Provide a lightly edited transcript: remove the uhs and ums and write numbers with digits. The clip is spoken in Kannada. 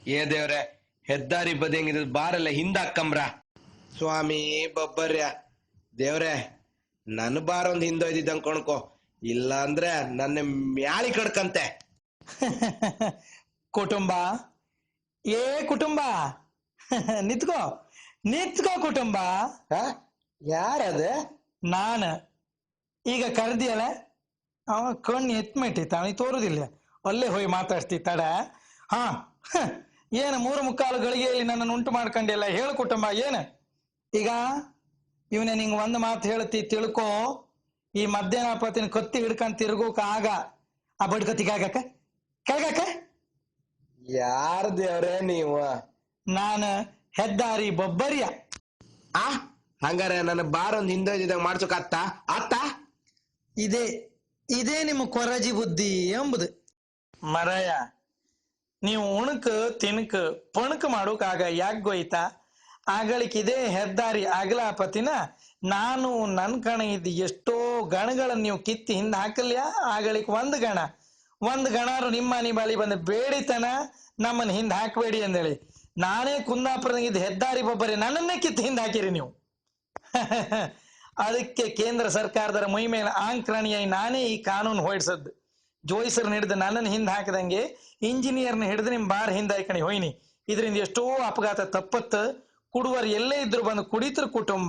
ಏ ದೇವ್ರೆ, ಹೆದ್ದಾರಿ ಬದಿಯಂಗಿದ್ ಬಾರಲ್ಲ ಹಿಂದಾಕ್ಕಂಬ್ರ. ಸ್ವಾಮಿ ಬಬ್ಬರ್ಯ ದೇವ್ರೆ, ನನ್ ಬಾರೊಂದ್ ಹಿಂದೊಯ್ದಿದ್ದ ಅನ್ಕೊಣ್ಕೊ, ಇಲ್ಲ ಅಂದ್ರೆ ನನ್ನ ಮ್ಯಾಳಿ ಕಡ್ಕಂತೆ. ಕುಟುಂಬ, ಏ ಕುಟುಂಬ, ನಿತ್ಕೋ ನಿತ್ಕೋ ಕುಟುಂಬ. ಯಾರದ? ನಾನ. ಈಗ ಕರ್ದಿಯಲ್ಲ, ಅವ ಕಣ್ಣು ಎತ್ಮೆಟ್ಟಿತ್ತ, ಅವನಿಗೆ ತೋರುದಿಲ್ಲ, ಅಲ್ಲೇ ಹೋಗಿ ಮಾತಾಡ್ತಿ ತಡ. ಹಾ, ಏನು 3:45 ಗಳಿಗೆಯಲ್ಲಿ ನನ್ನನ್ನು ಉಂಟು ಮಾಡ್ಕೊಂಡಿಲ್ಲ, ಹೇಳು ಕುಟುಂಬ ಏನು? ಈಗ ಇವನೇ ನಿಂಗೆ ಒಂದು ಮಾತು ಹೇಳ್ತಿ ತಿಳ್ಕೊ, ಈ ಮಧ್ಯಾಹ್ನ ಕತ್ತಿ ಹಿಡ್ಕೊಂಡ್ ತಿರ್ಗೋಕ ಆಗ ಆ ಬಡ್ಕತ್ತಿಗೆ ಆಗಕ್ಕ ಕೆಳಗಕ್ಕ. ಯಾರ ದೇವ್ರೆ ನೀವು? ನಾನು ಹೆದ್ದಾರಿ ಬೊಬ್ಬರ್ಯ. ಆ ಹಂಗಾರೆ ನನ್ನ ಬಾರೊಂದ್ ಹಿಂದೊಯ್ದಿದ್ದಂಗ ಮಾಡ್ಸೋಕ ಅತ್ತ ಇದೇ ಇದೇ ನಿಮ್ಮ ಕೊರಜಿ ಬುದ್ಧಿ ಎಂಬುದು. ಮರಯ, ನೀವು ಉಣಕ ತಿನ್ಕ ಪಣಕ ಮಾಡೋಕಾಗ ಯಾಕೆ ಗೊಯ್ತಾ? ಆಗಳಿಕಿದೆ ಹೆದ್ದಾರಿ ಅಗಲಾಪತಿನ ನಾನು ನನ್ ಕಣ ಇದ್ದು ಎಷ್ಟೋ ಗಣಗಳನ್ನ ನೀವು ಕಿತ್ತಿ ಹಿಂದೆ ಹಾಕಲ್ಯ. ಆಗಳಿಕ್ ಒಂದ್ ಗಣರು ನಿಮ್ಮ ಮನೆ ಬಳಿ ಬಂದು ಬೇಡಿತನ ನಮ್ಮನ್ನ ಹಿಂದೆ ಹಾಕಬೇಡಿ ಅಂದೇಳಿ ನಾನೇ ಕುಂದಾಪುರದಾಗಿದ್ದ ಹೆದ್ದಾರಿ ಬೊಬ್ಬರಿ ನನ್ನನ್ನೇ ಕಿತ್ತು ಹಿಂದೆ ಹಾಕಿರಿ ನೀವು. ಅದಕ್ಕೆ ಕೇಂದ್ರ ಸರ್ಕಾರದರ ಮೈ ಮೇಲೆ ಆಂಕ್ರಣಿಯಾಗಿ ನಾನೇ ಈ ಕಾನೂನು ಹೊಯ್ಸದ್ದು. ಜೋಯಿಸರ್ನ ಹಿಡಿದು ನನ್ನನ್ನು ಹಿಂದೆ ಹಾಕದಂಗೆ ಇಂಜಿನಿಯರ್ನ ಹಿಡಿದು ನಿಮ್ ಬಾರ್ ಹಿಂದೆ ಹಾಕಣಿ ಹೋಯ್ನಿ. ಇದರಿಂದ ಎಷ್ಟೋ ಅಪಘಾತ ತಪ್ಪತ್ತು. ಕುಡುವರು ಎಲ್ಲೇ ಇದ್ರು ಬಂದು ಕುಡಿತರು ಕುಟುಂಬ.